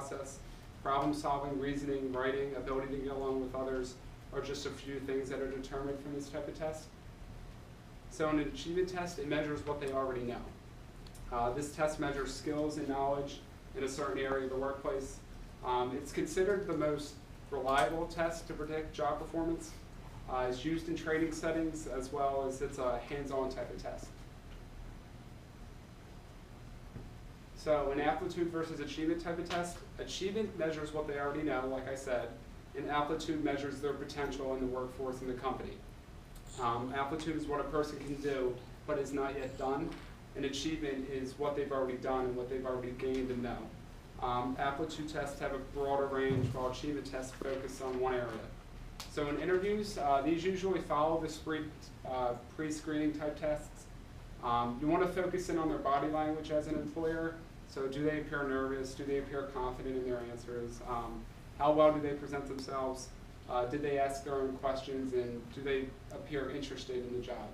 process. Problem solving, reasoning, writing, ability to get along with others are just a few things that are determined from this type of test. So in an achievement test, it measures what they already know. This test measures skills and knowledge in a certain area of the workplace. It's considered the most reliable test to predict job performance. It's used in training settings as well as it's a hands-on type of test. So an aptitude versus achievement type of test, achievement measures what they already know, like I said, and aptitude measures their potential in the workforce and the company. Aptitude is what a person can do but is not yet done, and achievement is what they've already done and what they've already gained and know. Aptitude tests have a broader range, while achievement tests focus on one area. So in interviews, these usually follow this pre-screening type tests. You want to focus in on their body language as an employer. So do they appear nervous? Do they appear confident in their answers? How well do they present themselves? Did they ask their own questions? And do they appear interested in the job?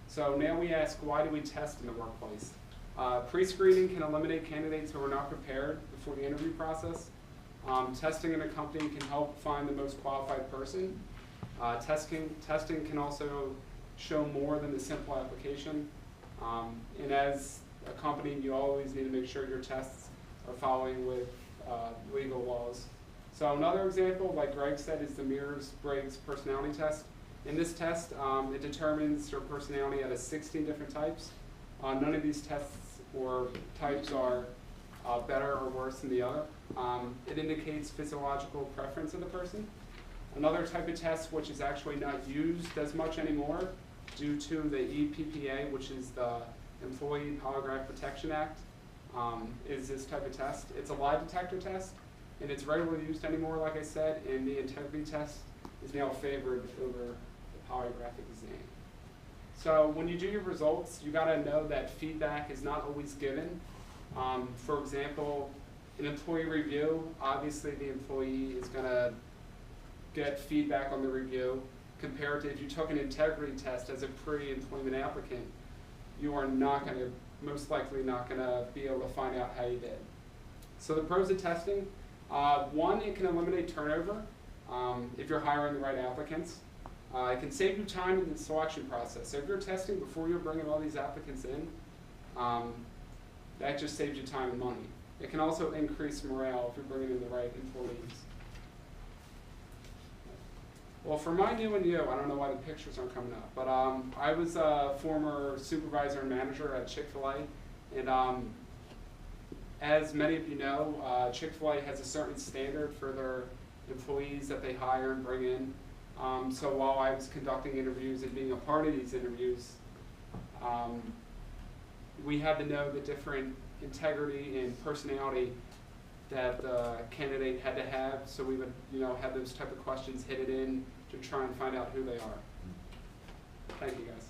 So now we ask, why do we test in the workplace? Pre-screening can eliminate candidates who are not prepared before the interview process. Testing in a company can help find the most qualified person. Testing can also show more than the simple application. And as a company, you always need to make sure your tests are following with legal laws. So another example, like Greg said, is the Myers-Briggs personality test. In this test, it determines your personality out of 16 different types. None of these tests or types are better or worse than the other. It indicates physiological preference of the person. Another type of test, which is actually not used as much anymore due to the EPPA, which is the Employee Polygraph Protection Act, is this type of test. It's a lie detector test, and it's rarely used anymore, like I said, and the integrity test is now favored over the polygraphic exam. So when you do your results, you gotta know that feedback is not always given. For example, an employee review, obviously the employee is gonna get feedback on the review compared to if you took an integrity test as a pre-employment applicant, you are not gonna, most likely not gonna be able to find out how you did. So the pros of testing, one, it can eliminate turnover if you're hiring the right applicants. It can save you time in the selection process. So if you're testing before you're bringing all these applicants in, that just saves you time and money. It can also increase morale if you're bringing in the right employees. Well, for my new and you, I don't know why the pictures aren't coming up, but I was a former supervisor and manager at Chick-fil-A, and as many of you know, Chick-fil-A has a certain standard for their employees that they hire and bring in. So while I was conducting interviews and being a part of these interviews, we had to know the different integrity and personality that the candidate had to have. So we would, have those type of questions hit it in to try and find out who they are. Thank you, guys.